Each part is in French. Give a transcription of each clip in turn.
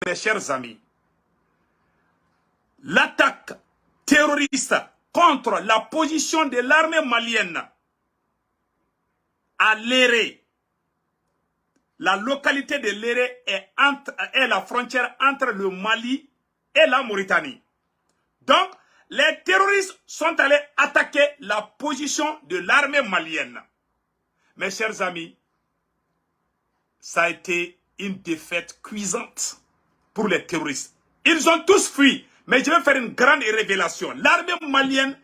mes chers amis, l'attaque terroriste contre la position de l'armée malienne à Léré, la localité de Léré est la frontière entre le Mali et la Mauritanie. Donc, les terroristes sont allés attaquer la position de l'armée malienne. Mes chers amis, ça a été une défaite cuisante pour les terroristes. Ils ont tous fui, mais je vais faire une grande révélation. L'armée malienne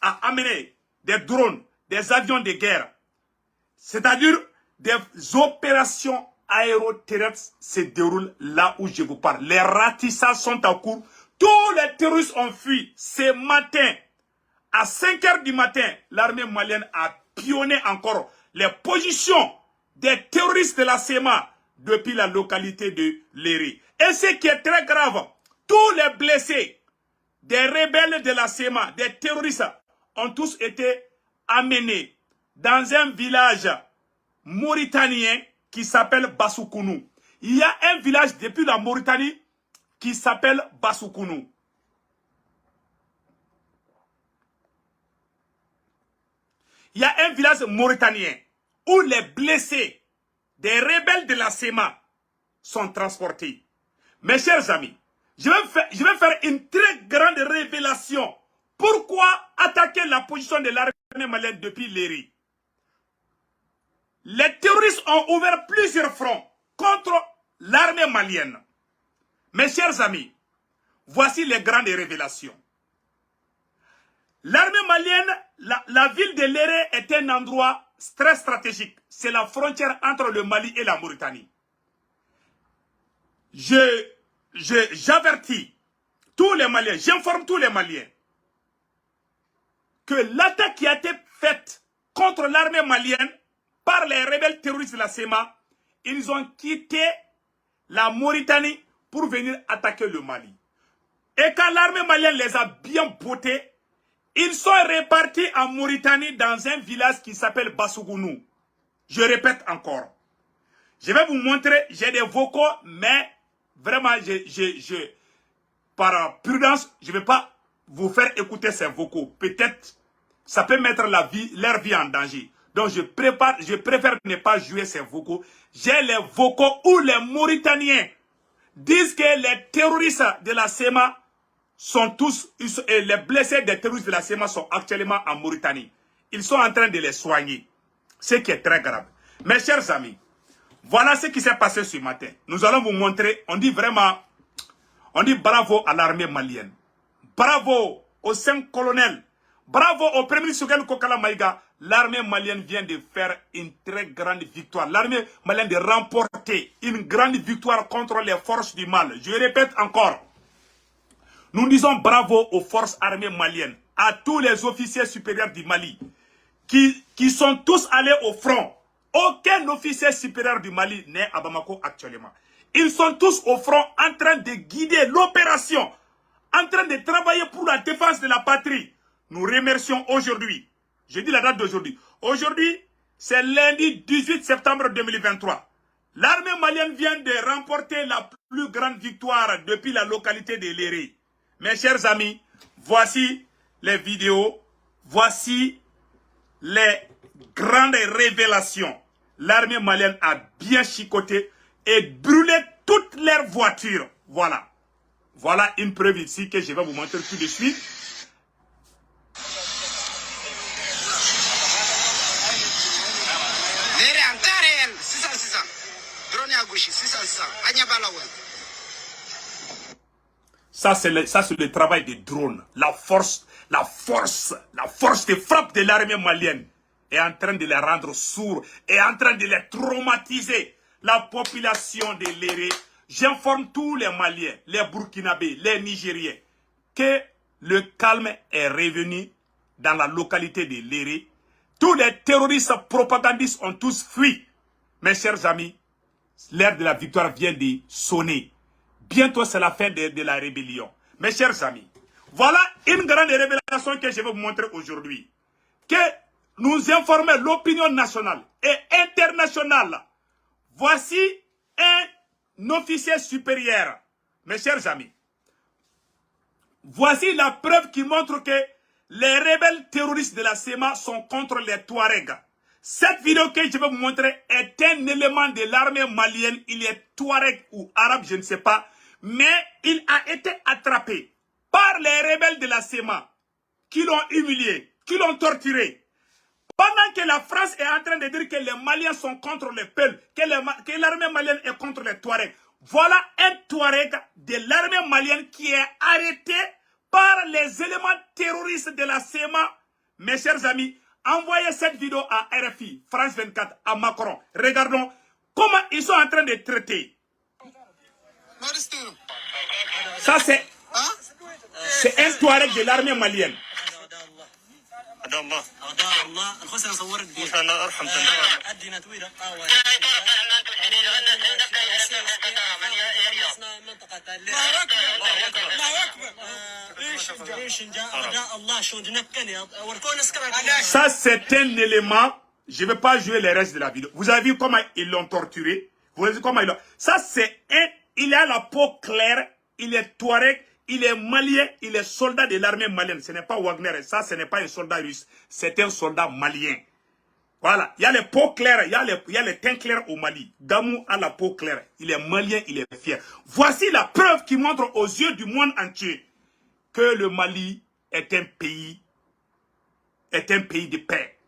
a amené des drones, des avions de guerre, c'est-à-dire des opérations aéroterrestres se déroulent là où je vous parle. Les ratissages sont en cours. Tous les terroristes ont fui. Ce matin, à 5 h du matin, l'armée malienne a pionné encore les positions des terroristes de la SEMA depuis la localité de Léré. Et ce qui est très grave, tous les blessés des rebelles de la SEMA, des terroristes, ont tous été amenés dans un village mauritanien qui s'appelle Bassoukounou. Il y a un village depuis la Mauritanie qui s'appelle Bassoukounou. Il y a un village mauritanien où les blessés des rebelles de la SEMA sont transportés. Mes chers amis, je vais faire une très grande révélation. Pourquoi attaquer la position de l'armée malienne depuis Léré? Les terroristes ont ouvert plusieurs fronts contre l'armée malienne. Mes chers amis, voici les grandes révélations. L'armée malienne, la ville de Léré est un endroit très stratégique. C'est la frontière entre le Mali et la Mauritanie. J'avertis tous les Maliens, j'informe tous les Maliens que l'attaque qui a été faite contre l'armée malienne par les rebelles terroristes de la SEMA, ils ont quitté la Mauritanie pour venir attaquer le Mali. Et quand l'armée malienne les a bien bottés, ils sont répartis en Mauritanie dans un village qui s'appelle Bassoukounou. Je répète encore. Je vais vous montrer, j'ai des vocaux, mais vraiment, par prudence, je ne vais pas vous faire écouter ces vocaux. Peut-être, ça peut mettre leur vie en danger. Donc, je préfère ne pas jouer ces vocaux. J'ai les vocaux où les Mauritaniens disent que les terroristes de la SEMA sont tous, et les blessés des terroristes de la SEMA sont actuellement en Mauritanie. Ils sont en train de les soigner. Ce qui est très grave. Mes chers amis, voilà ce qui s'est passé ce matin. Nous allons vous montrer, on dit bravo à l'armée malienne. Bravo aux 5 colonels. Bravo au premier ministre Kokala Maïga. L'armée malienne vient de faire une très grande victoire. L'armée malienne de remporter une grande victoire contre les forces du mal. Je répète encore. Nous disons bravo aux forces armées maliennes, à tous les officiers supérieurs du Mali, qui sont tous allés au front. Aucun officier supérieur du Mali n'est à Bamako actuellement. Ils sont tous au front en train de guider l'opération, en train de travailler pour la défense de la patrie. Nous remercions aujourd'hui, je dis la date d'aujourd'hui. Aujourd'hui, c'est lundi 18 septembre 2023. L'armée malienne vient de remporter la plus grande victoire depuis la localité de Léré. Mes chers amis, voici les vidéos, voici les grandes révélations. L'armée malienne a bien chicoté et brûlé toutes leurs voitures. Voilà. Voilà une preuve ici que je vais vous montrer tout de suite. Ça, c'est le travail des drones. La force de frappe de l'armée malienne est en train de les rendre sourds, est en train de les traumatiser. La population de Léré, j'informe tous les Maliens, les Burkinabés, les Nigériens, que le calme est revenu dans la localité de Léré. Tous les terroristes propagandistes ont tous fui. Mes chers amis, l'heure de la victoire vient de sonner. Bientôt, c'est la fin de la rébellion. Mes chers amis, voilà une grande révélation que je vais vous montrer aujourd'hui. Que nous informer l'opinion nationale et internationale. Voici un officier supérieur Mes chers amis, voici la preuve qui montre que les rebelles terroristes de la SEMA sont contre les Touaregs. Cette vidéo que je vais vous montrer est un élément de l'armée malienne. Il est Touareg ou arabe, je ne sais pas. Mais il a été attrapé par les rebelles de la SEMA qui l'ont humilié, qui l'ont torturé. Pendant que la France est en train de dire que les Maliens sont contre les Peuls, que l'armée malienne est contre les Touaregs. Voilà un Touareg de l'armée malienne qui est arrêté par les éléments terroristes de la SEMA. Mes chers amis, envoyez cette vidéo à RFI, France 24, à Macron. Regardons comment ils sont en train de traiter. Ça, c'est un Touareg de l'armée malienne. Ça, c'est un élément. Je ne vais pas jouer les restes de la vidéo. Vous avez vu comment ils l'ont torturé? Vous avez vu comment ils l'ont... Ça, c'est un... Il a la peau claire. Il est Touareg. Il est malien. Il est soldat de l'armée malienne. Ce n'est pas Wagner. Ça, ce n'est pas un soldat russe. C'est un soldat malien. Voilà. Il y a les peaux claires. Il y a les teints clairs au Mali. Gamou a la peau claire. Il est malien. Il est fier. Voici la preuve qui montre aux yeux du monde entier que le Mali est un pays de paix.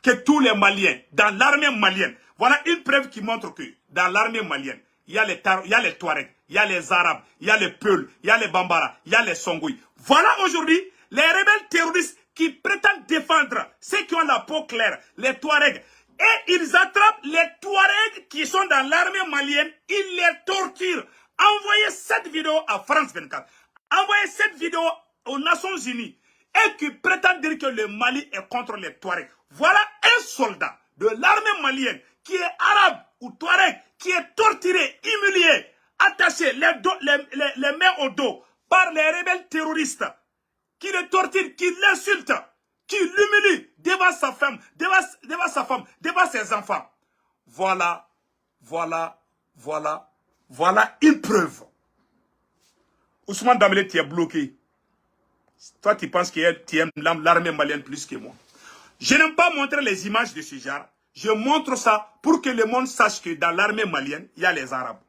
Que tous les Maliens, dans l'armée malienne, voilà une preuve qui montre que dans l'armée malienne, il y a les Touaregs, il y a les Arabes, il y a les Peuls, il y a les Bambara, il y a les Songouis. Voilà aujourd'hui les rebelles terroristes qui prétendent défendre ceux qui ont la peau claire, les Touaregs. Et ils attrapent les Touaregs qui sont dans l'armée malienne, ils les torturent. Envoyez cette vidéo à France 24. Envoyez cette vidéo aux Nations Unies et qui prétendent dire que le Mali est contre les Touaregs. Voilà un soldat de l'armée malienne qui est arabe ou Touareg, qui est torturé, humilié, attaché les mains au dos par les rebelles terroristes, qui le torturent, qui l'insultent, qui l'humilient devant sa femme, devant ses enfants. Voilà une preuve. Ousmane Dembélé, tu es bloqué. Toi, tu penses que tu aimes l'armée malienne plus que moi. Je n'aime pas montrer les images de ce genre. Je montre ça pour que le monde sache que dans l'armée malienne, il y a les Arabes.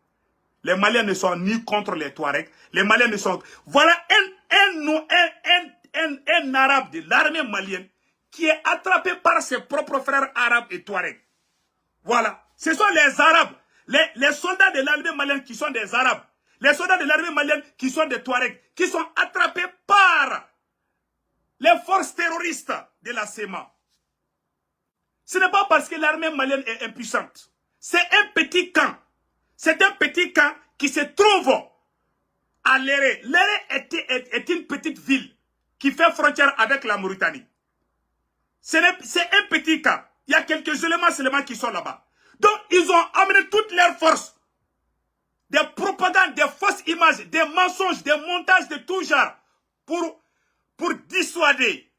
Les Maliens ne sont ni contre les Touaregs. Les Maliens ne sont... Voilà un Arabe de l'armée malienne qui est attrapé par ses propres frères arabes et Touaregs. Voilà. Ce sont les Arabes. Les soldats de l'armée malienne qui sont des Arabes. Les soldats de l'armée malienne qui sont des Touaregs. Qui sont attrapés par les forces terroristes de la SEMA. Ce n'est pas parce que l'armée malienne est impuissante. C'est un petit camp. C'est un petit camp qui se trouve à Léré. Léré est une petite ville qui fait frontière avec la Mauritanie. C'est un petit camp. Il y a quelques éléments seulement qui sont là-bas. Donc, ils ont amené toutes leurs forces. Des propagandes, des fausses images, des mensonges, des montages de tout genre pour dissuader,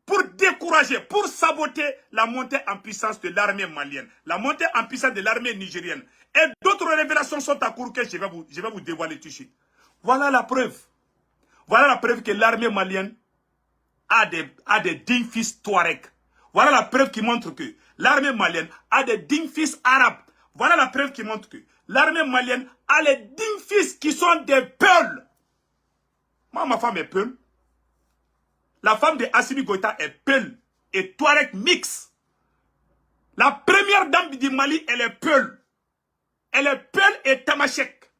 pour décourager, pour saboter la montée en puissance de l'armée malienne, la montée en puissance de l'armée nigérienne. Et d'autres révélations sont à court que je vais vous dévoiler tout de suite. Voilà la preuve. Voilà la preuve que l'armée malienne a des dignes fils Touareg. Voilà la preuve qui montre que l'armée malienne a des dignes fils arabes. Voilà la preuve qui montre que l'armée malienne a les dignes fils qui sont des Peuls. Moi, ma femme est Peul. La femme de Assimi Goïta est Peul et Touareg mix. La première dame du Mali, elle est Peul. Elle est Peul et Tamashek.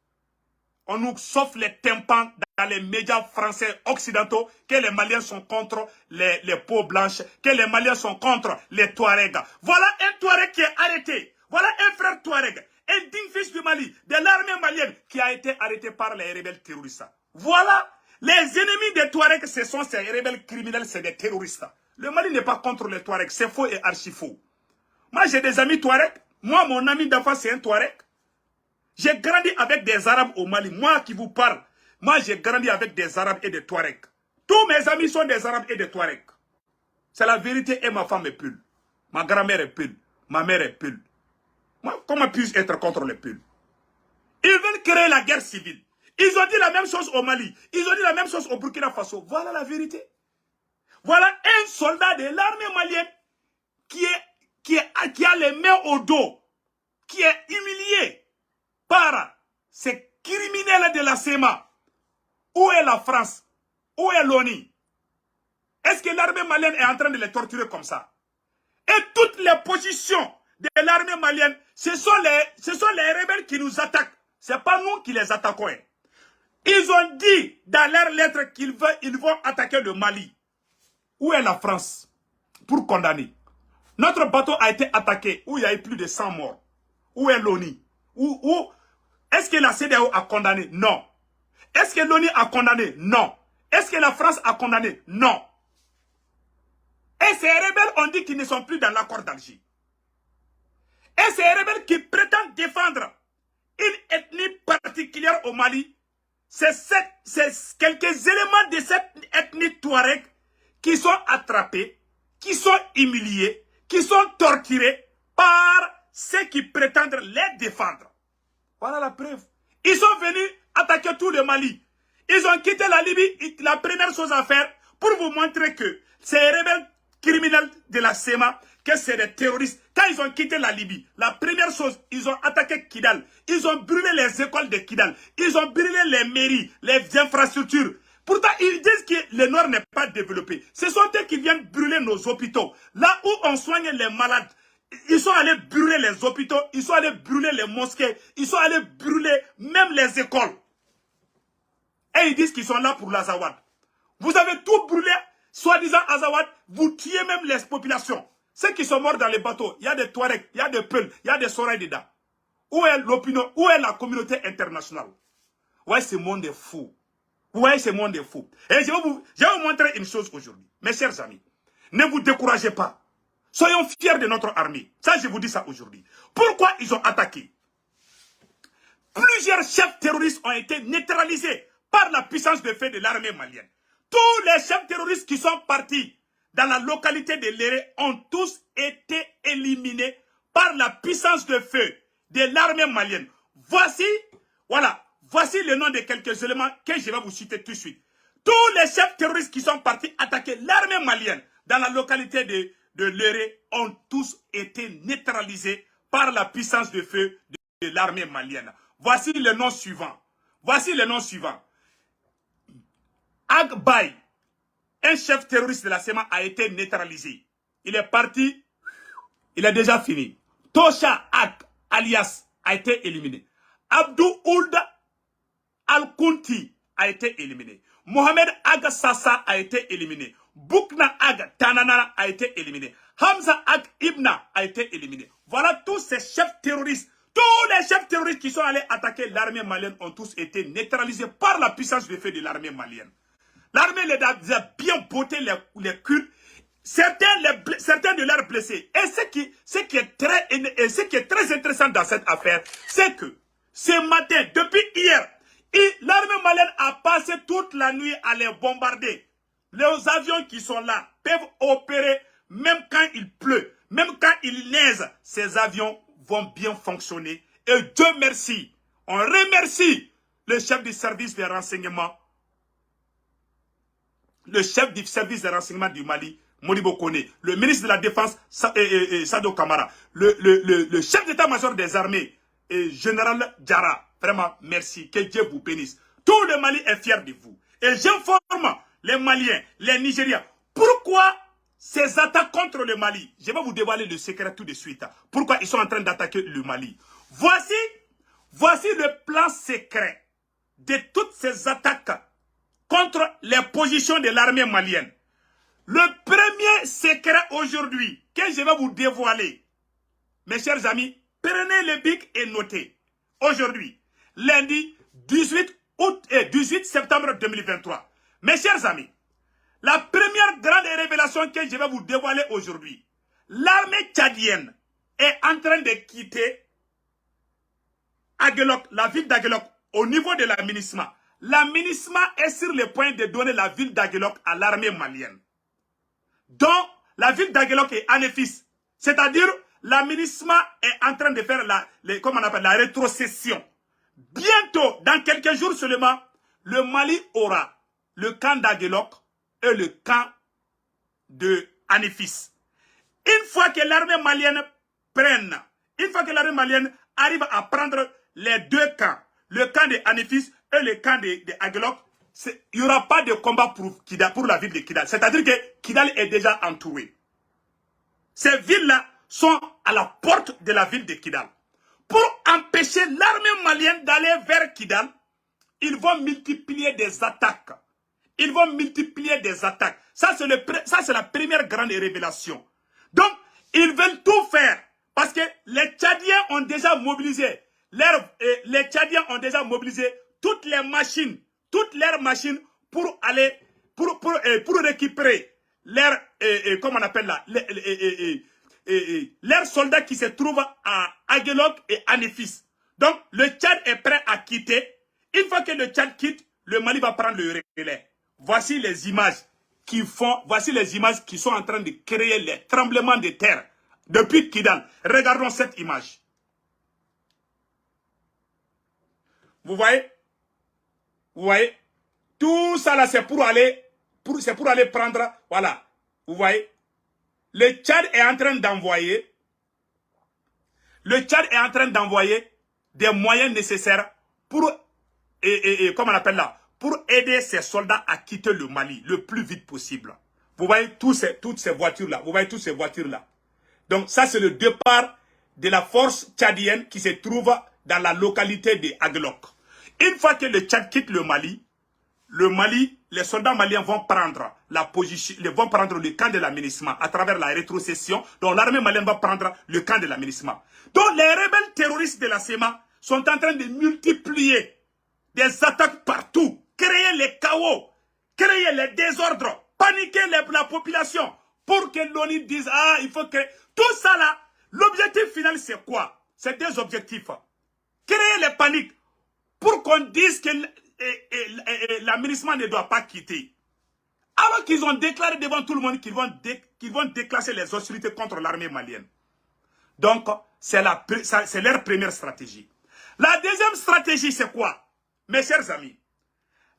On nous souffle les tympans dans les médias français occidentaux que les Maliens sont contre les peaux blanches, que les Maliens sont contre les Touaregs. Voilà un Touareg qui est arrêté. Voilà un frère Touareg, un digne fils du Mali, de l'armée malienne qui a été arrêté par les rebelles terroristes. Voilà. Les ennemis des Touaregs, ce sont ces rebelles criminels, c'est des terroristes. Le Mali n'est pas contre les Touaregs, c'est faux et archi faux. Moi, j'ai des amis Touaregs. Moi, mon ami d'enfance, c'est un Touareg. J'ai grandi avec des Arabes au Mali. Moi qui vous parle, moi, j'ai grandi avec des Arabes et des Touaregs. Tous mes amis sont des Arabes et des Touaregs. C'est la vérité et ma femme est Peul. Ma grand-mère est Peul. Ma mère est Peul. Moi, comment puis-je être contre les Peuls? Ils veulent créer la guerre civile. Ils ont dit la même chose au Mali. Ils ont dit la même chose au Burkina Faso. Voilà la vérité. Voilà un soldat de l'armée malienne qui a les mains au dos, qui est humilié par ces criminels de la SEMA. Où est la France? Où est l'ONU? Est-ce que l'armée malienne est en train de les torturer comme ça? Et toutes les positions de l'armée malienne, ce sont les rebelles qui nous attaquent. Ce n'est pas nous qui les attaquons. Ils ont dit dans leur lettre qu'ils vont attaquer le Mali. Où est la France pour condamner? Notre bateau a été attaqué où il y a eu plus de 100 morts. Où est l'ONU? Est-ce que la CEDEAO a condamné? Non. Est-ce que l'ONU a condamné? Non. Est-ce que la France a condamné? Non. Et ces rebelles ont dit qu'ils ne sont plus dans l'accord d'Alger. Et ces rebelles qui prétendent défendre une ethnie particulière au Mali, c'est quelques éléments de cette ethnie touareg qui sont attrapés, qui sont humiliés, qui sont torturés par ceux qui prétendent les défendre. Voilà la preuve. Ils sont venus attaquer tout le Mali. Ils ont quitté la Libye. La première chose à faire pour vous montrer que ces rebelles criminels de la SEMA, que c'est des terroristes, quand ils ont quitté la Libye, la première chose, ils ont attaqué Kidal. Ils ont brûlé les écoles de Kidal. Ils ont brûlé les mairies, les infrastructures. Pourtant, ils disent que le Nord n'est pas développé. Ce sont eux qui viennent brûler nos hôpitaux. Là où on soigne les malades, ils sont allés brûler les hôpitaux, ils sont allés brûler les mosquées, ils sont allés brûler même les écoles. Et ils disent qu'ils sont là pour l'Azawad. Vous avez tout brûlé, soi-disant Azawad, vous tuez même les populations. Ceux qui sont morts dans les bateaux, il y a des Touaregs, il y a des Peuls, il y a des Soraï dedans. Où est l'opinion, où est la communauté internationale? Ouais, ce monde est fou. Ouais, ce monde est fou. Et je vais vous montrer une chose aujourd'hui. Mes chers amis, ne vous découragez pas. Soyons fiers de notre armée. Ça, je vous dis ça aujourd'hui. Pourquoi ils ont attaqué? Plusieurs chefs terroristes ont été neutralisés par la puissance de feu de l'armée malienne. Tous les chefs terroristes qui sont partis dans la localité de Léré ont tous été éliminés par la puissance de feu de l'armée malienne. Voici le nom de quelques éléments que je vais vous citer tout de suite. Tous les chefs terroristes qui sont partis attaquer l'armée malienne dans la localité de Léré ont tous été neutralisés par la puissance de feu de l'armée malienne. Voici le nom suivant. Voici le nom suivant. Agbay, un chef terroriste de la SEMA, a été neutralisé. Il est parti, il est déjà fini. Tosha Ag, alias, a été éliminé. Abdou Ould Al-Kunti a été éliminé. Mohamed Ag Sassa a été éliminé. Boukna Ag Tanana a été éliminé. Hamza Ag Ibna a été éliminé. Voilà tous ces chefs terroristes. Tous les chefs terroristes qui sont allés attaquer l'armée malienne ont tous été neutralisés par la puissance de feu de l'armée malienne. L'armée les a bien botté les culs. Certains de leurs blessés. Et ce qui est très intéressant dans cette affaire, c'est que ce matin, depuis hier, l'armée malienne a passé toute la nuit à les bombarder. Les avions qui sont là peuvent opérer même quand il pleut, même quand il neige. Ces avions vont bien fonctionner. Et Dieu merci, on remercie le chef du service des renseignements, du Mali, Modibo Kone, le ministre de la Défense, Sado Kamara, le chef d'état-major des armées, général Diarra. Vraiment, merci. Que Dieu vous bénisse. Tout le Mali est fier de vous. Et j'informe les Maliens, les Nigériens. Pourquoi ces attaques contre le Mali? Je vais vous dévoiler le secret tout de suite. Pourquoi ils sont en train d'attaquer le Mali? Voici le plan secret de toutes ces attaques contre les positions de l'armée malienne. Le premier secret aujourd'hui que je vais vous dévoiler, mes chers amis, prenez le bic et notez. Aujourd'hui, lundi 18 septembre 2023. Mes chers amis, la première grande révélation que je vais vous dévoiler aujourd'hui, l'armée tchadienne est en train de quitter Aguelok, la ville d'Aguelok, au niveau de la MINISMA. La MINISMA est sur le point de donner la ville d'Aguelok à l'armée malienne. Donc, la ville d'Aguelok est anéfis. C'est-à-dire, la MINISMA est en train de faire la rétrocession. Bientôt, dans quelques jours seulement, le Mali aura le camp d'Aguelok et le camp de Anifis. Une fois que l'armée malienne arrive à prendre les deux camps, le camp de Anifis et le camp de Aguelok, il n'y aura pas de combat pour la ville de Kidal. C'est-à-dire que Kidal est déjà entouré. Ces villes-là sont à la porte de la ville de Kidal. Pour empêcher l'armée malienne d'aller vers Kidal, ils vont multiplier des attaques. Ils vont multiplier des attaques. Ça, c'est la première grande révélation. Donc, ils veulent tout faire. Parce que les Tchadiens ont déjà mobilisé. Les Tchadiens ont déjà mobilisé toutes leurs machines pour aller, pour récupérer leurs, comment on appelle là, leurs soldats qui se trouvent à Aguelok et Anifis. Donc, le Tchad est prêt à quitter. Une fois que le Tchad quitte, le Mali va prendre le relais. Voici les images qui sont en train de créer les tremblements de terre depuis Kidal. Regardons cette image. Vous voyez? Vous voyez? Tout ça là, c'est pour aller prendre, voilà. Vous voyez? Le Tchad est en train d'envoyer des moyens nécessaires pour, comment on appelle là, pour aider ces soldats à quitter le Mali le plus vite possible. Vous voyez toutes ces voitures-là. Donc ça, c'est le départ de la force tchadienne qui se trouve dans la localité de Aguelok. Une fois que le Tchad quitte le Mali, les soldats maliens vont prendre la position, vont prendre le camp de l'aménagement à travers la rétrocession. Donc l'armée malienne va prendre le camp de l'aménagement. Donc les rebelles terroristes de la SEMA sont en train de multiplier des attaques partout, créer les chaos, créer les désordres, paniquer la population pour que l'ONU dise, ah, il faut que... Tout ça là, l'objectif final c'est quoi? C'est deux objectifs. Créer les paniques pour qu'on dise que l'aménagement ne doit pas quitter. Alors qu'ils ont déclaré devant tout le monde qu'ils vont déclencher les hostilités contre l'armée malienne. Donc, c'est leur première stratégie. La deuxième stratégie, c'est quoi? Mes chers amis,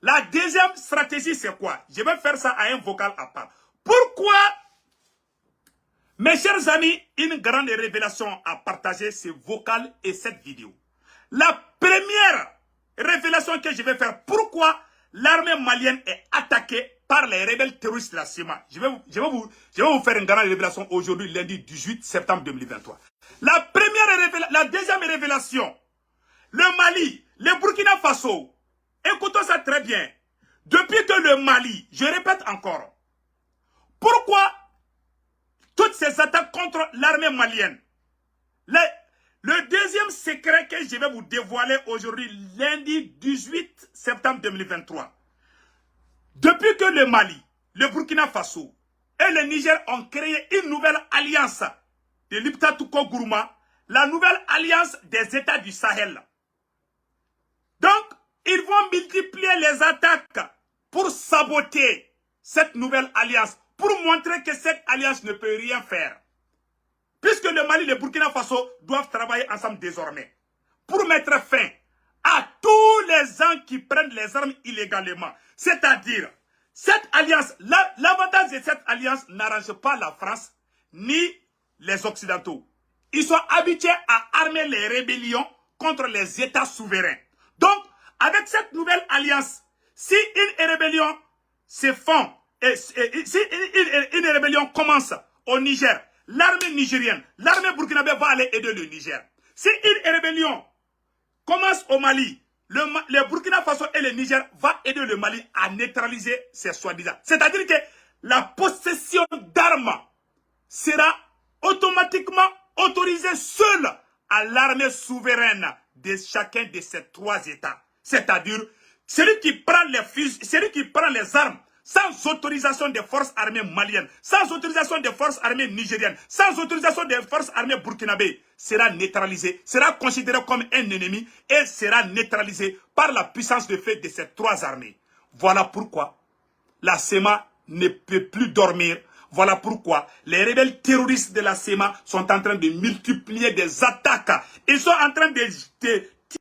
la deuxième stratégie, c'est quoi? Je vais faire ça à un vocal à part. Pourquoi, mes chers amis, une grande révélation à partager ce vocal et cette vidéo? La première révélation que je vais faire, pourquoi l'armée malienne est attaquée par les rebelles terroristes de la SEMA. Je vais vous faire une grande révélation aujourd'hui, lundi 18 septembre 2023. La deuxième révélation, le Mali, le Burkina Faso, écoutons ça très bien. Depuis que le Mali, je répète encore, pourquoi toutes ces attaques contre l'armée malienne? Le deuxième secret que je vais vous dévoiler aujourd'hui, lundi 18 septembre 2023. Depuis que le Mali, le Burkina Faso et le Niger ont créé une nouvelle alliance de l'Iptatuko Gourma, la nouvelle alliance des États du Sahel. Donc, ils vont multiplier les attaques pour saboter cette nouvelle alliance, pour montrer que cette alliance ne peut rien faire. Puisque le Mali et le Burkina Faso doivent travailler ensemble désormais pour mettre fin à tous les gens qui prennent les armes illégalement. C'est-à-dire, cette alliance, l'avantage de cette alliance n'arrange pas la France ni les Occidentaux. Ils sont habitués à armer les rébellions contre les États souverains. Donc, avec cette nouvelle alliance, si une rébellion se fond, si une rébellion commence au Niger, l'armée nigérienne, l'armée burkinabé va aller aider le Niger. Si une rébellion commence au Mali, le Burkina Faso et le Niger vont aider le Mali à neutraliser ces soi-disant. C'est-à-dire que la possession d'armes sera automatiquement autorisée seule à l'armée souveraine de chacun de ces trois États. C'est-à-dire celui qui prend les armes sans autorisation des forces armées maliennes, sans autorisation des forces armées nigériennes, sans autorisation des forces armées burkinabées, sera neutralisé, sera considéré comme un ennemi et sera neutralisé par la puissance de fait de ces trois armées. Voilà pourquoi la SEMA ne peut plus dormir. Voilà pourquoi les rebelles terroristes de la SEMA sont en train de multiplier des attaques. Ils sont en train de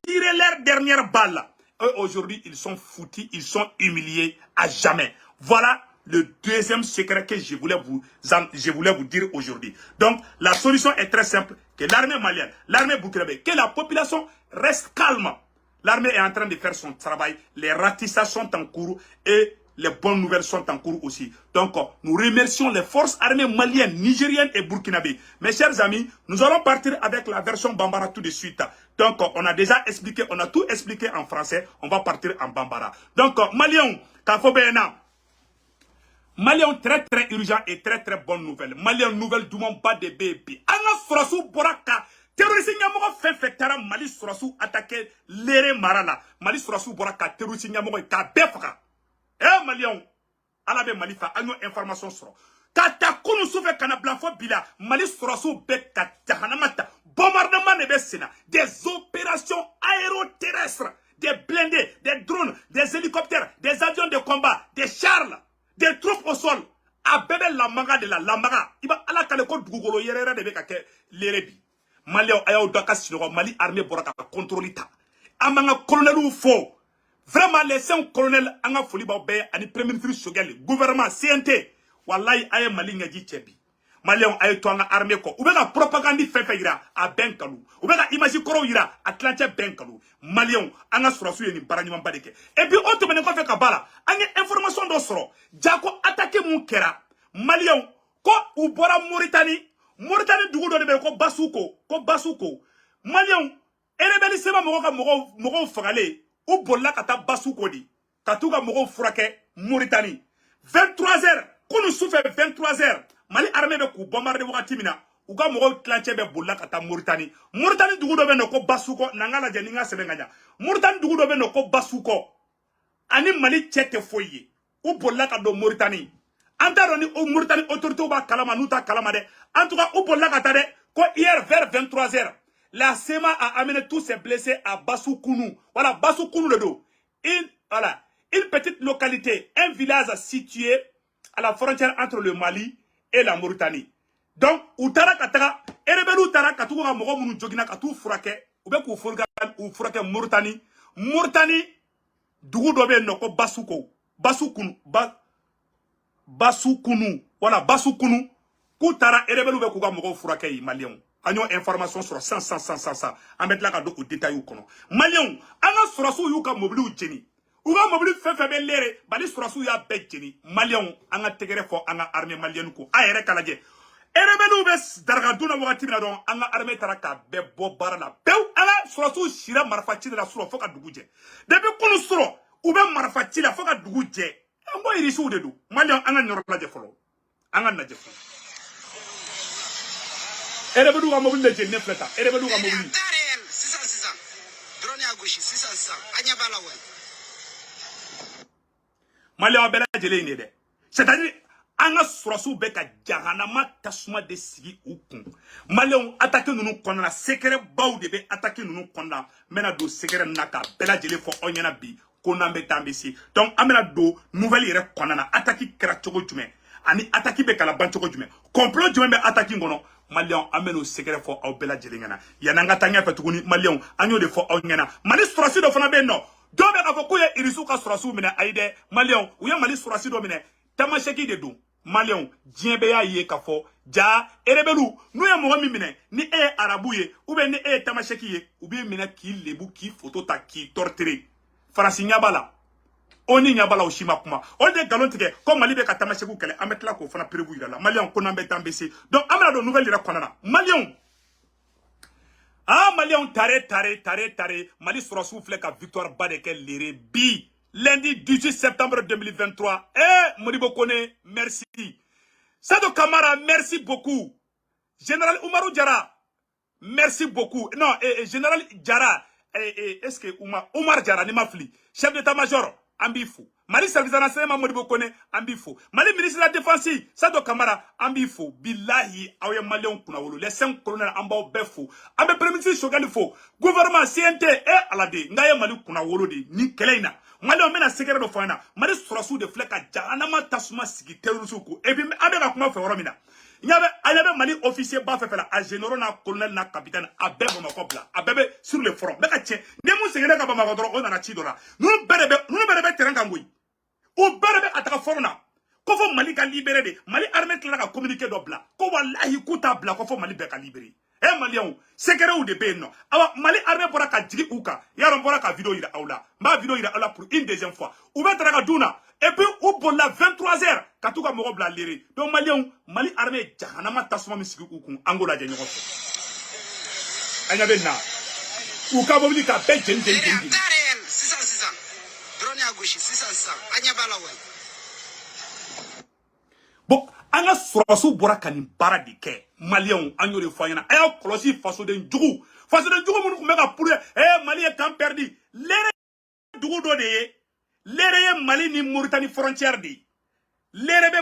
tiré leur dernière balle. Eux, aujourd'hui, ils sont foutus, ils sont humiliés à jamais. Voilà le deuxième secret que je voulais vous dire aujourd'hui. Donc, la solution est très simple. Que l'armée malienne, l'armée burkinabé, que la population reste calme. L'armée est en train de faire son travail. Les ratissages sont en cours et les bonnes nouvelles sont en cours aussi. Donc, nous remercions les forces armées maliennes, nigériennes et burkinabé. Mes chers amis, nous allons partir avec la version Bambara tout de suite. Donc, on a déjà expliqué, on a tout expliqué en français. On va partir en Bambara. Donc, Maliens, Kafobéna. Maliens très très urgent et très très bonne nouvelle. Maliens nouvelle du monde bas de bébé. Anga Sorasu Boraka. Terroriste Nyamogo fait tara Mali Sorasu attaquer l'éré Marala. Mali Sorasu Boraka terroriste Nyamogo ka befaka. Maliens, alabe Malifa, agno information sur. Kata kunu soufe kana blanfo bila. Mali Sorasu be katahanamata. Bombardement de Bessina. Des opérations aéroterrestres. Des blindés, des drones, des hélicoptères, des avions de combat, des chars. Des troupes au sol. A bébé la maga de la maga. Il va à la caleko Google yerera de beka l'erebi. Mali ayo doka sinogo Mali armée boraka contrôlita. Amanga colonel ou faux. Vraiment les 5 colonels anga foli ba be ani premier ministre Sogel gouvernement CNT. Wallahi aye Mali ngaji chebi. Mali ayo to anga armée ko. Ubeka propagande fefe ira a benkalu. Ubeka image koro ira Atlantique benkalu. Mali anga surasu yeni baranyuma badeke. Et puis autre mene ko fe kabala. Anga information do soro. Jako attaqué mon kera. Maliens, ko ubora Mauritanie. Mauritanie dugu do de ko basuko. Maliens, erebeli sema mogo fagale. U bolla kata basuko di. Katuga mogo furake Mauritanie. 23h. Kunu souffre 23h. Mali armée be ku bombarder wakati mina. Uga mogo tlanche be bolla kata Mauritanie. Mauritanie dugu do be no ko basuko nangala janinga sebenganya. Mauritanie dugu do be no ko basuko. Ani Mali chete foye. Ou bolla ka do Mauritanie. Antaroni au Mauritanie autorité ba kalama nuta kalama de. En tout cas ou bolla ka tade ko hier vers 23h. La SEMA a amené tous ses blessés à Bassoukounou. Voilà, Bassoukounou le dos. Une petite localité, un village situé à la frontière entre le Mali et la Mauritanie. Donc, Outara Katara, Erebel Outara Katouga Moro Mounou Jogina Katou Furake, Oubek ou Furake Mauritanie. Mauritanie, Dougou Dobe Noko Basoukou. Bassoukounou. Voilà, Bassoukounou. Koutara, Erebel Oubek Ouga Moro Furake Malion. Agnon information sur 100. En mettre là au détail ou kono. Malion, anga surasu yuka mobili ou jeni. Ouga mobili fefebe lere, bali surasu ya bet jeni. Malion, anga tegere fo anga armée malienne ko. Aere kalaje. Erebelu bes dargaduna wakati na don anga armée taraka be bo barala. Peu anga surasu shira marfachi de la suro foka duguje. Depuis kono suro, oube marfachi la foka duguje. Mbo irisu ou de dou. Malion anga nyorolaje folo. Anga naje folo. Erebelu ga mobile de ne fleta. Erebelu ga mobile. 600. Drone à gauche 600. Anya balawen. Malion bela jele ni de. C'est-à-dire anga surasu beka jahanama tasuma de sigi ukun. Malion attaque nous konna secret baw de be attaque nous konna mena do secret naka bela jele fo onyana bi konna be tambesi. Donc amena do nouvelle ire konna na attaque kera chogo jume. Ani attaque be kala ban chogo jume. Complot jume be attaque ngono. Malion amène au secret for au bela jelingana. Yananga tanya petuguni Malion agno de for onyana. Mali surasu do fana be no. Dobe ka fokuye irisuka surasu mine aide Malion uya mali surasu do mine tamasheki de do. Malion djembe ya ye ka fo ja erebelu nou ya mo mine ni e arabuye ou be ni e tamasheki ye ou be mine ki lebu ki photo ta ki torture. Farasi nyabala. Oni nyabala oshima kuma. On de galon tike comme Mali be ka tamasheku kele ametla ko fana prévu ila la. Malion ko nambe tambesi. Donc amela do nouvelle ira konana. Malion. Ah Malion tare. Mali sera soufflé ka victoire badeke lire bi. Lundi 18 septembre 2023. Modibo Kone, merci. Sado Kamara, merci beaucoup. Général Oumarou Diara, merci beaucoup. Non, Général Diara, est-ce que Oumar Diara, Nimafli, chef d'état-major, Ambifou. Mali service de renseignement Modibo Kone, Ambifou. Mali ministre de la Défense, Sado Kamara, Ambifou. Billahi, Aouya Malion Kunawolo, les 5 colonels Ambao Befou. Ambe premier ministre Chogalifo, gouvernement CNT, Alade, Ngaye Mali Kunawolo de Nikeleina. Malion mena secret do fana. Mali surasu de fleka janama tasuma sigi terrorisme ko. Et puis avec kuma fe woromina. Il y avait Mali officier bas fait là, à général, na colonel, na capitaine, à bébé Makobla, à bébé sur le front. Mais tiens, ne mou c'est que Bamakodro, on a Chidora. Nous berebe terrain Kangoui. Ou berebe ataka forna. Kofo Mali ka libéré de, Mali armée qui l'a communiqué d'obla. Ko wallahi kuta bla, kofo Mali beka libéré. Eh Malien, secret ou de ben non. Alors Mali armée pour ka djigi ouka. Yaron pour ka vidéo ira aula. Ma vidéo ira aula pour une deuxième fois. Ou va tra ka duna. Et puis, au bout de la 23h, quand tu as mon robe la lire. Donc, Mali armée, Jahanama Tasuma Misikou, Angola de Nyokof. Agnabena. Ou Kaboli Kapel, Jen. 600. Drone à gauche, 600. Agnabalawa. Bon, Anga Surasu Borakani Baradike, Malien, Agno de Foyana, Aya Kolosi, Faso de Djougou. Faso de Djougou, Mouka Poule, Mali est quand perdu. L'ère Djougou de l'ère Mali ni Mauritanie frontière di. L'ère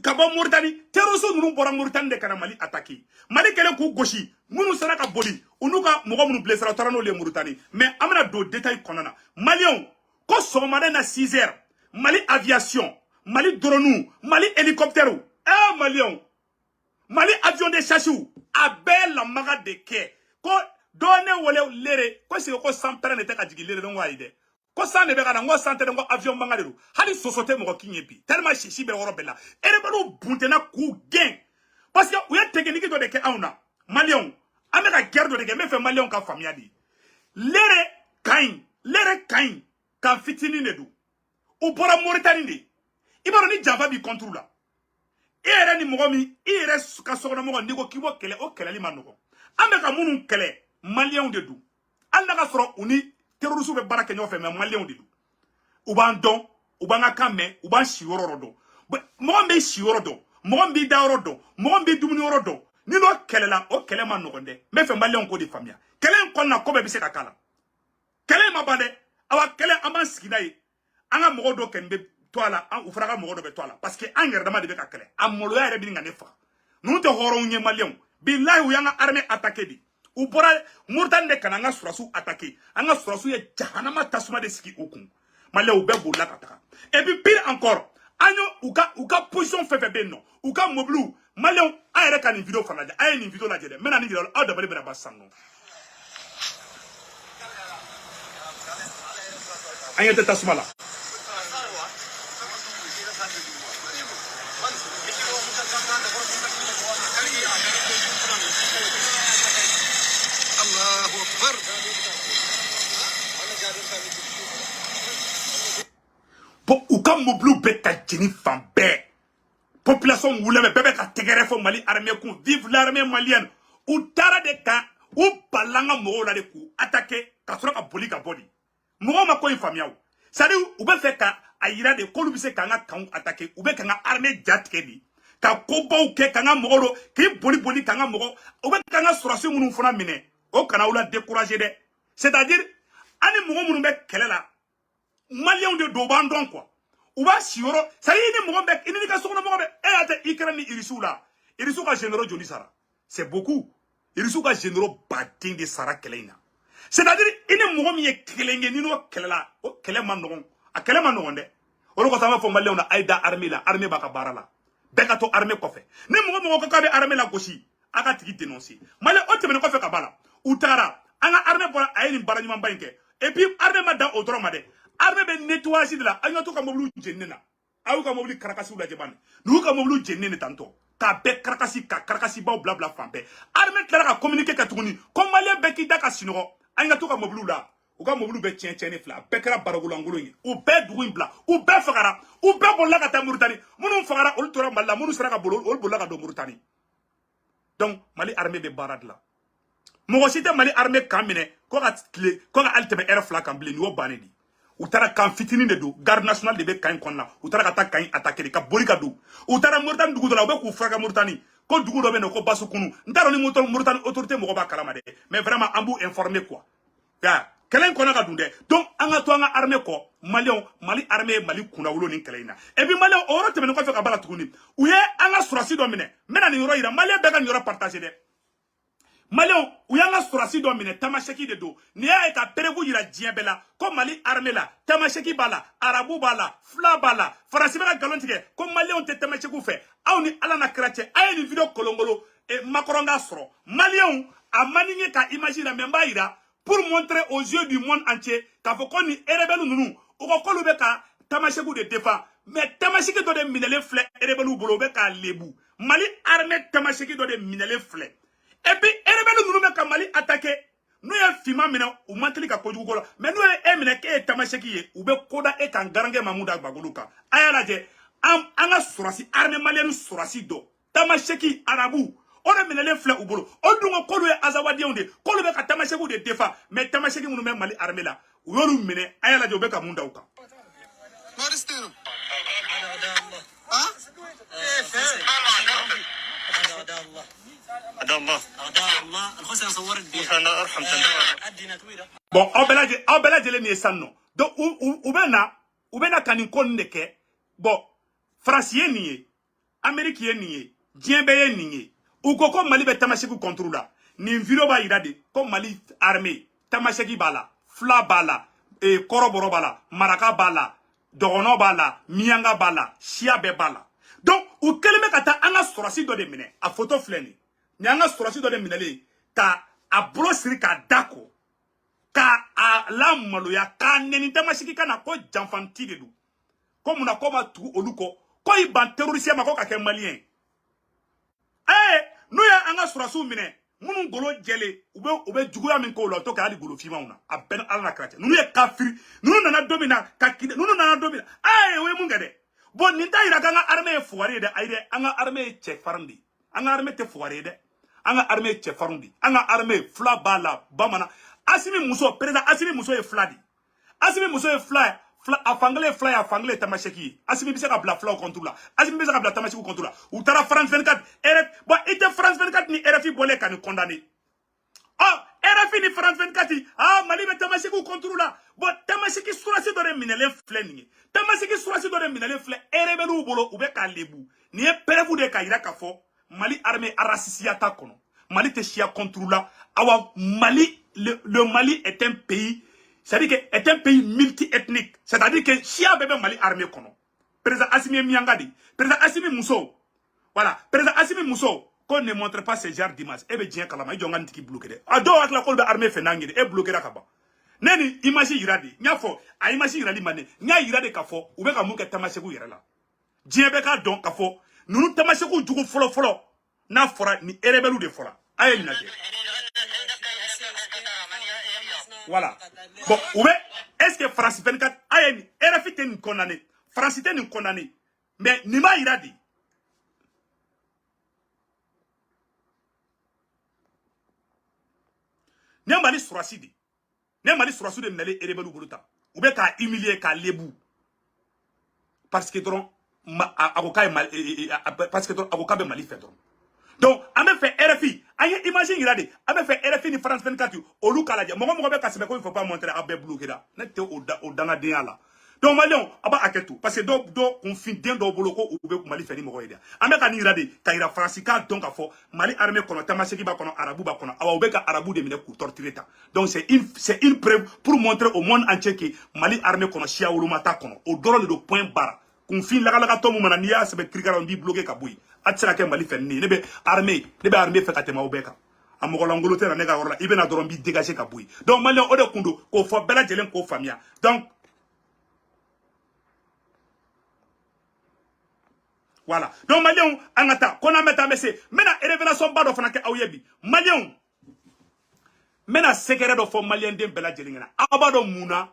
Kabo Mauritanie, terrorisme nous pour Mauritanie de Kana Mali attaqué. Mali kele kou goshi, mounou saraka boli, unuka mogo mounou blessera torano le Mauritanie. Mais amena do détail konana. Malion, ko somade na 6h, Mali aviation, Mali dronou, Mali hélicoptère. Malion, Mali avion de chassou, abel la maga de ke. Ko donne wole lere, ko se ko sampere n'était ka digi lere don waide. Ko san ne be kana ngo santere ngo avion bangalero hali sosote mo kinyepi tellement chichi be woro bella ere balo buntena ku gen parce que uya technique do de ke auna Malion ameka guerre do de ke me fe Malion ka famia di lere kain kan fitini ne du u bora Mauritanie de ibaro ni java bi contrôle la ere ni mogomi ere ka sogona mo ni ko kibo kele o kele li manoko ameka munu kele Malion de du alna ka soro uni terroristes be baraka nyo fe mais Maliens de ou ban don ou ban akame ou ban shioro do mo be shioro do mo be daoro do mo be dumuni oro do ni no kelela o kele man no gonde me fe Maliens ko di famia kele kon na ko be se kakala kele ma bande awa kele aman skinayi anga mo do ken be toala an ufraga mo do be toala parce que anger dama de be kakele amolo ya re bi ngane fa nu te horo nye Maliens billahi u yanga armée attaquer di ou bora Mauritanie de Kananga Surasu attaqué. Anga Surasu ye Jahanama Tasuma de ski okun. Malé ou be bola kataka. Et puis pire encore, agno uka position fait non. Uka moblou. Malé a ere kan une vidéo fanaja. A une vidéo la jede. Mena ni vidéo a dabali bena basango. Anya te Tasuma la. Pour ou comme moblou beta jeni fambe population mouleme bébé ka tegere fo Mali armée ko vive l'armée malienne ou tara de ka ou balanga mo la de ku attaquer ka sura ka boli ka body mo ma ko infamia ça dit ou be fait ka ayira de ko lubise ka nga kan attaquer ou be ka nga armée jatke di ka ko bo ke ka nga mo ro ki boli ka nga mo ou be ka nga sura su munu fona mine o kana ou la décourager de c'est-à-dire ani mo munu be kelela Maliens de Dobandon quoi. Ou va sioro, ça y est, Mogobek, il n'y a pas de Mogobek, et à te Ikrani Irisou là. Irisou ka généraux Johnny Sara. C'est beaucoup. Irisou ka généraux Batin de Sara Kelena. C'est-à-dire, il n'y a Mogomi et Kelenge, Nino Kelela, o Kelemanon, a Kelemanon. On va faire Maliens, on a Aïda armée là, armée Bakabara là. Bekato armée quoi fait. Ne Mogomo Kabe armée la gauchi, Agatiki dénoncé. Malais, on te met quoi fait Kabala. Outara, Anga armée pour Aïlim Baraniman Banke. Et puis, armée Madan au Dromade. Armée be nettoyer de la agnato ka moblu jennena awu ka moblu karakasi la jebane nu ka moblu jennene tanto ka be karakasi ba blabla fambe armée klara ka communiquer ka tuguni comme malien be ki daka sinoro agnato ka moblu la u ka moblu be tienene fla be kra baragolo ngolo ngi u be dugu bla u be fagara u be bolla ka ta Mauritanie munu fagara ol tora malla munu sara ka bolo ol bolla ka do Mauritanie donc Mali armée be barad la mo cité Mali armée kamine ko ka alteme air fla kamble ni wo banedi Utara kan fitini de do garde national de be kan konna utara ka ta kan attaquer ka boli ka do utara Mauritanie dugu do la be ku fraga Mauritanie ko dugu do be no ko basukunu ndaro ni Mauritanie autorité mo ko ba kalama de mais vraiment ambu informer quoi ya kelen kona ka dunde donc anga to anga armée ko Mali armée Mali kuna wulo ni kelena et puis Maliens oro te men ko fe ka bala tuguni uye anga surasi do mena ni yoro ira Maliens be ka yoro partager de Malion, ou y'a la sorasi do mine, tamasheki de do. Ni a eka perebu yira djembela, comme Mali armé la, tamasheki bala, arabou bala, fla bala, farasi bala galontige, comme Malion te tamasheku fait. A ni ala na krate, a une vidéo kolongolo, et makoronga soro. Malion, a manigné ka imagine memba ira, pour montrer aux yeux du monde entier, qu'a faut qu'on y erebelu nous, ou qu'on kolube ka, tamasheku de défend. Mais tamasheki do de minele flé, erebelu bolobe ka lebu. Mali armé tamasheki do de minele flé. Et puis, erebelu nous ka Mali attaqué. Nous y fima mina ou manteli ka kojugu kola. Mais nous y mine ke tamasheki ye, ou be koda e kan garange mamouda bagoluka. Ayala je, anga surasi, armé malien surasi do. Tamasheki arabu. On a minele flé ou bolo. On dungo kolu e azawadi onde. Kolu be ka tamasheku de defa. Mais tamasheki nous Mali armé la. Ou yolu mine, ayala je ou be ka munda uka. Maristino. Bon, on bela jele ni sanno. Donc ou bena kanin kon neke. Bon, Français nié, Américain nié, Djembeye nié. Ou koko Mali be tamasheku contre la. Ni vidéo ba irade comme Mali armée, tamasheki bala, fla bala, et koroboro bala, maraka bala, dogono bala, mianga bala, shiabe bala. Donc, ou keleme kata anga sorasi do de mine, a photo fleni. Ni anga sorasi do de minele, ka a brosiri ka dako, ka a la maloya, ka neni tamashiki kana ko janfanti de du. Comme on a comme tout oluko, ko i ban terroriste ma ko ka ke malien. Nous ya anga sorasu mine, munu golo jele, ube juguya min ko lo to ka ali golo fima una, a ben ala krate. Nous ya kafiri, nous nana domina, kakide, nous nana domina. We mungade. Bon, ninta ira kanga armée fouare de aide, anga armée che farndi. Anga armée te fouare de. Anga armée che farndi. Anga armée fla bala bamana. Asimi muso, président Asimi muso e fladi. Asimi muso e fly. Afangale fly afangale tamasheki. Asimi bisa ka bla fla contre la. Asimi bisa ka bla tamasheki contre la. Ou tara France 24. RF, bon, ite France 24 ni RFI bolé ka ni condamné. Oh, RFI ni France 24. Mali be tamasheki contre la. Bon, tamasheki surasi do de minele flening. Tamasheki surasi do de minele fle. Erebelu bolo ube ka lebu. Ni e perefu de ka ira ka fo. Mali armée arasisia ta kono. Mali te chia contre la. Awa Mali, le Mali est un pays, c'est-à-dire que est un pays multi-ethnique. C'est-à-dire que chia bébé Mali armée kono. Président Assimi Miangadi, président Assimi Mousso. Voilà, président Assimi Mousso. Qu'on ne montre pas ce genre d'image. Eh bien, tiens, kalama, il y a un qui bloque. Ado ak la kolbe armée fenangide, et bloqué la kaba. Neni image iradi, nya fo, a image iradi mané, nya iradi kafo, ou beka mouke tamasheku irela. Djebeka don kafo, nous tamasheku djugo folo, na fora ni erebelu de fora. Aye nage. Voilà. Bon, oube, est-ce que France 24 aye RFI te nous condamné, France te nous condamné, mais nima iradi. N'y mali surasidi. N'y mali surasidi m'nale erebelu boluta. Oube ka humilier ka lebu. Parce que donc avocat mal parce que donc avocat be mali fait donc. Donc, on a fait RFI. Imagine, regardez, on a fait RFI ni France 24. Au Luka la dia. Moi, il ne faut pas montrer à Beblouke là. N'était au Danadéa là. Donc, Malion, aba aketu. Parce que on finit d'un boloko ou be Mali fait ni mo idea. Ameka ni regardez, kaira francika donc a fo Mali armée kono tamaseki ba kono arabu ba kono. Awa obeka arabu de mine ku torturer ta. Donc c'est une preuve pour montrer au monde entier que Mali armée kono chia ulumata kono. Au drone de point barre. Qu'on finit la tomu manania se be krigara on bi bloquer kabui. Atsira ke Mali fait ni nebe armée fait katema obeka amogola ngolote na nega orla ibena dorombi dégager kabui. Donc Mali ode kundo ko fo bela jelen ko famia. Donc voilà. Donc Malion angata kona meta messe mena révélation bado fana ke awyebi Malion mena secret do fo Malien dem bela jelingena abado muna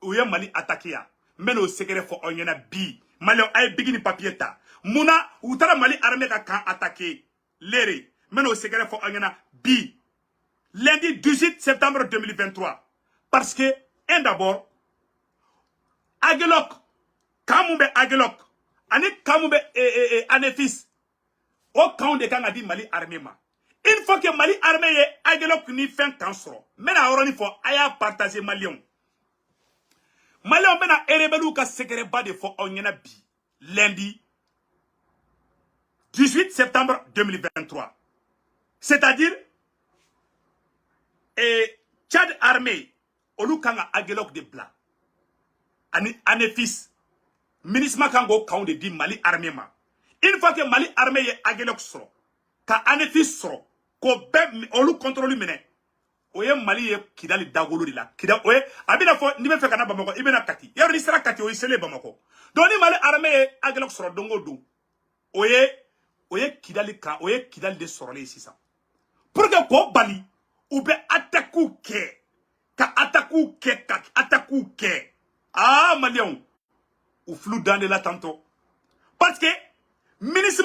uye Mali attaquer mena o secret fo onyena bi Malion ay bigini papier ta muna utara Mali armée ka kan attaquer lere mena o secret fo onyena bi lundi 18 septembre 2023 parce que d'abord Agelok kamumbe Agelok ani kamumbe anefis o kan de kan adi Mali armée ma une fois que Mali armée ye Agelok ni fin kan soro mena oroni fo aya partager Malion mena erebelu ka secret ba de fo onyena bi lundi 18 septembre 2023 c'est-à-dire et Tchad armée olu kanga agelok de bla ani anefis ministre kango kaun de di Mali armée ma une fois que Mali armée ye agelok soro ka anefis soro ko be olu contrôle mene oye Mali ye Kidali dagolo de la Kidali oye abina fo ni be fe kana Bamako ibena kati yaro ni sera kati oye sele Bamako donc ni Mali armée ye agelok soro dongo do oye Kidali ka oye Kidali de soro le sisa pour que ko bali ou be attaquer ka attaquer ke ah Malion ou flou dans de la tantôt parce que ministre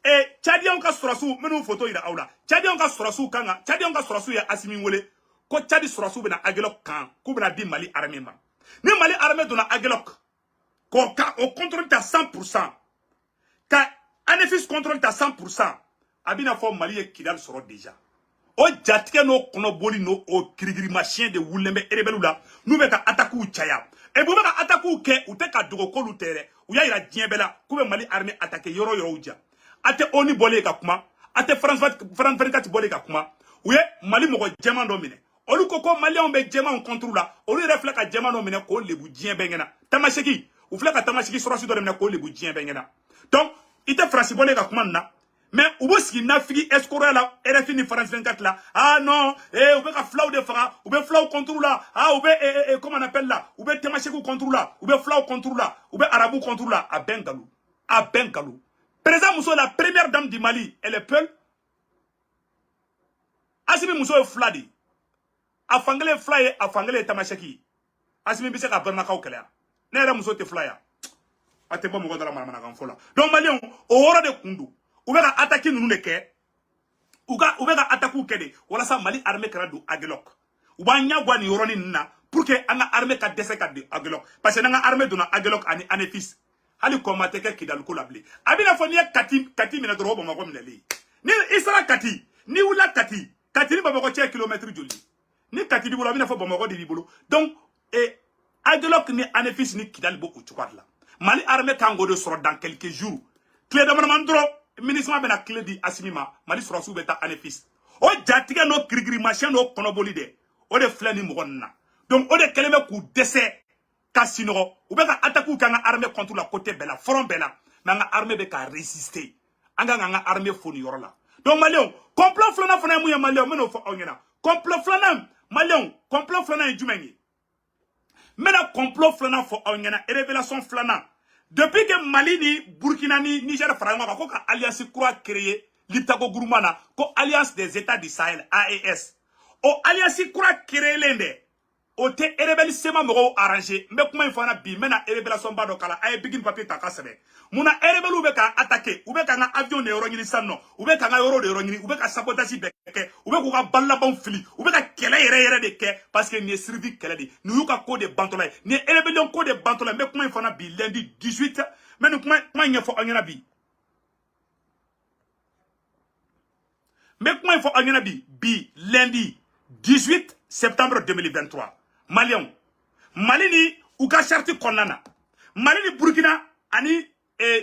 et Tchadion ka surasu menu photo ira aula Tchadion ka surasu kanga Tchadion ka surasu ya asimi wole ko Tchadi surasu bena agelok kan ko bena di Mali armée ma ni Mali armée dona agelok ko ka au contrôle ta 100% ka anefis contrôle ta 100% abina fo Mali e Kidal soro déjà o jatike no kono boli no o kirigiri machine de wulembe erebelu la nu be ka attaque chaya e bo be ka attaque ke u te ka dogo ko lu tere u ya ira diembela ku be Mali armée attaquer yoro yoro uja ate oni bolé ka kuma ate France 24 bolé ka kuma u ye Mali mo ko jema do mine olu koko Malien be jema on contrôle la olu refle ka jema do mine ko lebu diembe ngena tamasheki u fle ka tamasheki sorosi do mine ko lebu diembe ngena donc ite France bolé ka kuma na mais ou boski na figi escroc la RFI ni France 24 là ah non ou be ka flau de fara ou be flau contrôle là ah ou be comment on appelle là ou be temacheku contrôle là ou be flau contrôle là ou be arabu contrôle là à Bengalou président Mousso la première dame du Mali elle est peul Assimi Mousso est fladi a fangale flyer a fangale tamacheki Assimi bise ka barna ka okela ne era Mousso te flyer ate bo mo godala mana kan fola donc Malien o woro de kundu ou bien attaquer nous ne ke ou bien attaquer kede wala sa Mali armée kara do agelok ou ba nya gwa ni yoroni na pour que anga armée ka dese ka de agelok parce que nga armée do na agelok ani anefis hali komate ke Kidal ko labli abina fo ni kati mina do robo mako mineli ni isra kati ni wula kati ni baba ko 1 kilomètre joli ni kati di bolo abina fo bamako di bolo donc agelok ni anefis ni Kidal bo ou la Mali armée kango de sort dans quelques jours clé de mandro ministre bena clé di Asimima Mali surasu beta anefis o jatiga no krigri machin no konoboli de o de flani mo na donc o de keleme ku dese kasino ou be ka attaque ka nga armée contre la côté bela front bela mais nga armée be ka résister anga nga armée foni yoro la donc Malion complot flana fana mu ya Malion meno fo ongena complot flana Malion complot flana jumengi mena complot flana fo ongena révélation flana. Depuis que Mali ni Burkina ni Niger frangma ko ka alliance croix créé l'Iptago Gourmana ko alliance des États du Sahel AES o alliance croix créé lende o te rebelle sema mo arrangé mais kuma infana bi mena révélation ba do kala ay bigin papier ta kasebe muna rebelle ube ka attaquer ube ka nga avion de rongini sanno ube ka nga euro de rongini ube ka sabotage beke ube ko ka balla bon fili ube ka kele yere de ke parce que ni servi kele di ni yuka ko de bantola ni rebellion ko de bantola mais kuma infana bi lundi 18 mais nous kuma nyefo onyana bi mais comment il faut en bi lundi 18 septembre 2023 Malien Mali ni uka charti konana Mali ni Burkina ani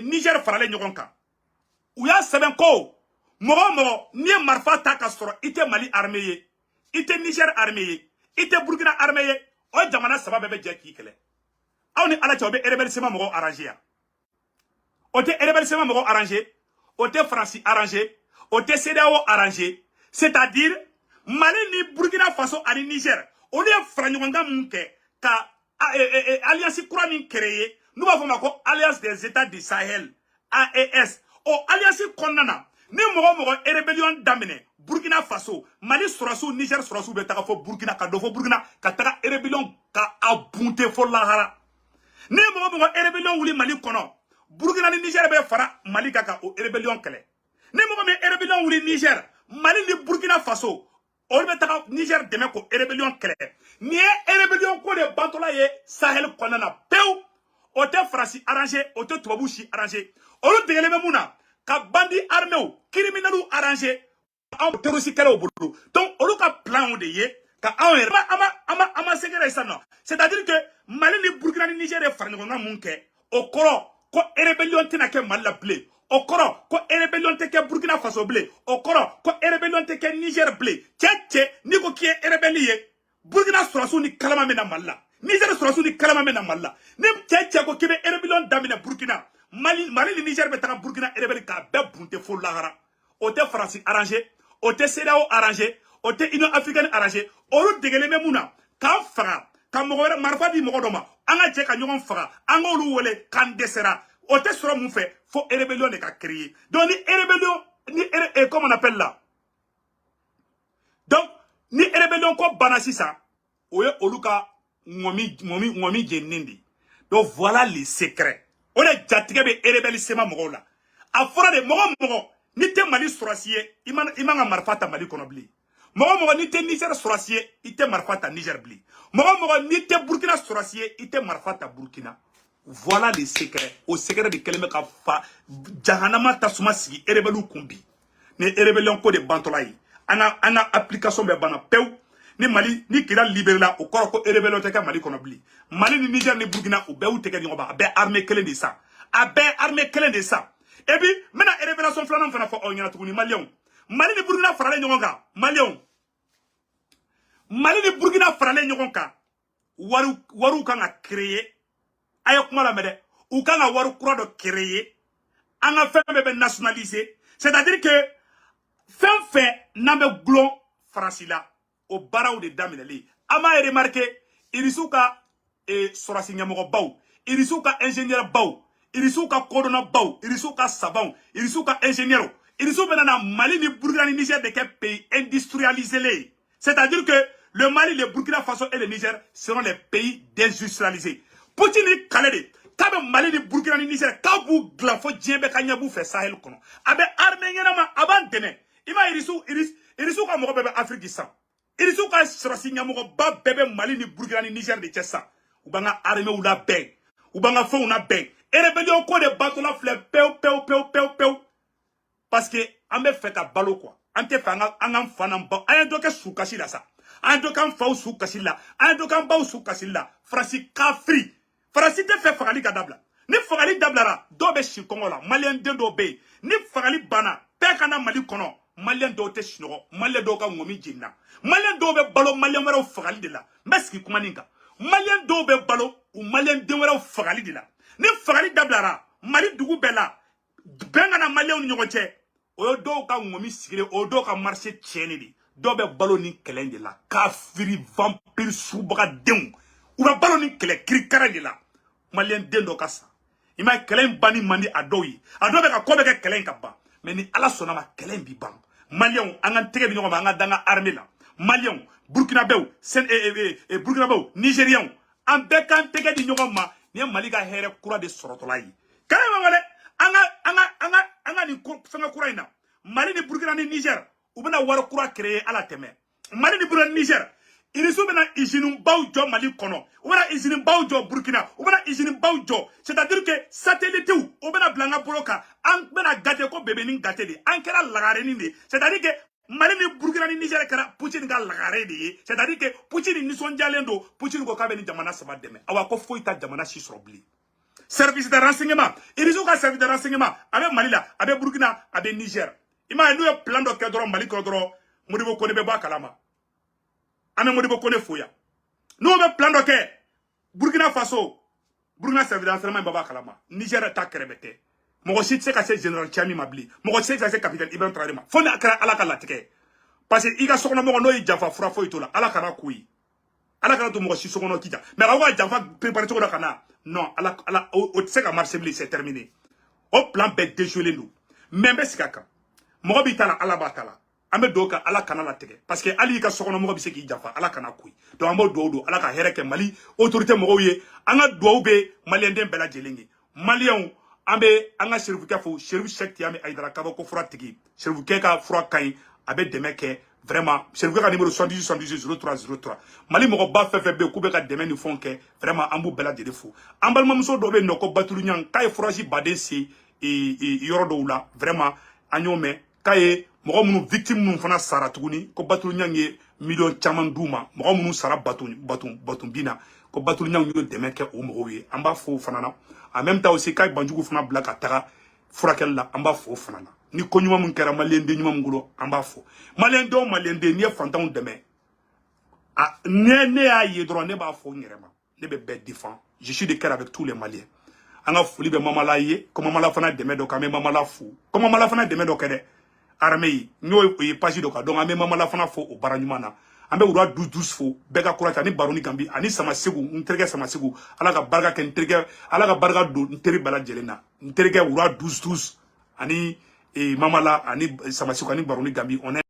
Niger farale nyogon kan uya seben ko mogo ni marfa ta ka soro ite Mali armée ye ite Niger armée ye ite Burkina armée ye o jamana saba bebe je ki kele awni ala chobe rebelle sema mogo arrangé ya o te rebelle sema mogo arrangé o te France arrangé o te CEDEAO arrangé c'est-à-dire Mali ni Burkina Faso ani Niger on est franyonga munke ka alliance croix ni créé nous va faire alliance des États du Sahel AES o alliance konana ni mogo rébellion damene Burkina Faso Mali surasu Niger surasu be taka fo Burkina ka do fo Burkina ka taka rébellion ka abunte fo lahara ni mogo rébellion wuli Mali kono Burkina ni Niger be fara Mali kaka o rébellion kele ni mogo rébellion wuli Niger Mali ni Burkina Faso on be taka Niger deme ko rébellion kele ni rébellion ko de bantola ye Sahel konana pew o te France arrangé o te Tubabushi arrangé o lu tegele memuna ka bandi armé ou criminel arrangé en terroriste kele o bolo donc o lu ka plan de ye ka ama segere ça non c'est-à-dire que Mali ni Burkina ni Niger e farngo na munke o koro ko rébellion tina ke Mali la blé o koro ko rébellion te ke Burkina Faso blé o koro ko rébellion te ke Niger blé tche ni ko ki rébellion Burkina surasu ni kalama mena malla Niger surasu ni kalama mena malla ni tche ko kebe rébellion damina Burkina Mali ni Niger betaka Burkina rébellion ka be bunte fo lagara o te France arrangé o te CEDEAO arrangé o te Union africaine arrangé o ru degele memuna ka faga ka mogore marfa di mogodoma anga je ka nyogon faga anga olu wele kan desera o te soro mun fait faut rébellion de ka créer donc ni rébellion ni comment on appelle là donc ni rébellion ko banasi ça oye oluka ngomi jenindi donc voilà les secrets on est jatige be rébellissement mogo la a fora de mogo ni te Mali sorasier imanga marfata Mali konobli mogo ni te Niger sorasier ite marfata Niger bli mogo ni te Burkina sorasier ite marfata Burkina. Voilà les secrets. Au secret de Keleme Kafa, Jahanama Tasuma si Erebelu Kumbi. Ne Erebelion ko de Bantolaï. Ana application be bana pew. Ni Mali, ni Kira libérer au corps ko Erebelion teka Mali konobli. Mali ni Niger ni Burkina ou be ou teka nyoba. Abe armée kelen de ça. Abe armée kelen de ça. Et puis, maintenant, révélation flanant fana fa onyana tukuni Malion. Mali ni Burkina farale nyonga. Malion. Mali ni Burkina farale nyonga. Waru kan a créer. Ayok mala mede ou kan a waru kura do créer anga femme be nationaliser c'est-à-dire que fin nambe glon francila au barao de daminali ama remarqué irisuka sorasi nyamogo baw irisuka ingénieur baw irisuka cordona baw irisuka savant irisuka ingénieur irisuka na Mali ni Burkina ni Niger de quel pays industrialisé c'est-à-dire que le Mali, le Burkina Faso et le Niger seront les pays désindustrialisés. Poutine ni Kalede, Kabe Mali ni Burkina ni Niger, Kabu glafo djembe kanyabu fe Sahel kono. Abe armée ngena aban deme. Ima irisu ka mogo bebe Afrique san. Irisu ka srasi nyamogo ba bebe Mali ni Burkina ni Niger de tchessa. Ubanga armée ou la beng. Ubanga fo una beng. Et rébellion ko de bateau la fleur peu. Parce que ambe fait ka balo quoi. Ante fanga angam fanam ba. Ayen doke soukasi la sa. Ayen dokan fa soukasi la. Ayen dokan ba soukasi la. Frasi kafri. Farasi te fait fagali kadabla. Ni fagali dablara, dobe shikongola, malien dendo be. Ni fagali bana, pekana Mali kono, malien do te shino, malien do ka ngomi jinna. Malien do be balo, malien wera fagali de la. Meski kumaninga. Malien do be balo, ou malien de wera fagali de la. Ni fagali dablara, Mali dugu bela, bengana malien nyogoche. Oyo do ka ngomi sigire, oyo do ka marché tieni di. Dobe balo ni kelen de la. Kafiri vampire soubaga deung. Ou va ballon kele krikara de la malien dendo kasa ima kelen bani mandi adoyi adobe ka kobe ke kelen kaba mais ni ala sonama kelen bi bam malien anga tege bi ngoma anga danga armée la malien burkinabé burkinabé nigérien en bekan tege di ngoma ni Mali ga here kura de sorotolai kelen ngale anga ni fanga kura ina Mali ni Burkina ni Niger ou bena war kura créer ala teme Mali ni Burkina Niger Irisu bena izinin bawjo Mali kono, ou bena izinin bawjo Burkina, ou bena izinin bawjo. C'est-à-dire que satellite ou bena blanga boloka, an bena gate ko bebe nin gate de, an kera lagare ni. C'est-à-dire que Mali ni Burkina ni Niger kera Poutine ga lagare de. C'est-à-dire que Poutine ni son jalendo, Poutine ko kabe ni jamana saba deme. Awa ko foita jamana shisrobli. Service de renseignement, Irisu ka service de renseignement, avec Mali la, avec Burkina, avec Niger. Ima nous plan de cadre Mali kodro, modibo kone beba kalama. Ame modibo kone foya. Nous avons plan de que Burkina Faso, Burkina service d'enseignement baba kalama. Niger ta krebete. Mo si tse ka se général Tiami Mabli. Mo si ka se capitaine Ibrahim Traoré. Fona kra ala kala tike. Parce que iga sokona mo no ijafa fura fo itola. Ala kana kui. Ala kana to mo si sokono kita. Mais awa jafa préparer to kana. Non, ala o tse ka marché bli c'est terminé. Au plan bet dégelé nous. Membe sikaka. Mo bitala ala batala. Ame doka ala kana la tege parce que ali ka sokono mo bi se ki jafa ala kana kuy donc amo do ala ka hereke Mali autorité mo ye anga do be malien den bela jelengi malien ambe anga certificat fo service check ti ame aidara ka ko fura tigi certificat ka fura kay abe demeke vraiment certificat numéro 78 Mali mo ba fefe be ku be ka deme ni fonke vraiment ambu bela de fo ambal mamso do be noko batulu nyang kay furaji badensi yoro do la vraiment anyome kay mogo munu victime nun fana sara tuguni ko batul nyange million chaman duma mogo munu sara batun bina ko batul nyang yo demeke o mogo ye amba fo fana na en même temps aussi kay banjugu fana blaka taga furakɛli la an b'a fɔ o fana na ni ko ɲuman min kɛra maliyɛnden ɲuman min bolo an b'a fɔ maliyɛndenw maliyɛnden n'i ye fantanw dɛmɛ ne y'a ye dɔrɔn ne b'a fɔ n yɛrɛ ma ne bɛ bɛɛ défend je suis de cœur avec tous les Maliens an ka foli bɛ Mamala ye ko Mamala fana dɛmɛ dɔ k'an bɛ Mamala fo ko Mamala fana dɛmɛ dɔ kɛ dɛ armée yi n'o ye page dɔ kan donc an bɛ Mamala fana fo o baara ɲuman na an bɛ Wura 12 fo bɛɛ ka courage ani Baroni Gambi ani Sama Segu n terikɛ Sama Segu ala ka barika kɛ n terikɛ ala ka barika don n teri bɛɛ lajɛlen na n terikɛ Wura 12 ani Mamala ani Sama Segu ani Baroni Gambi on est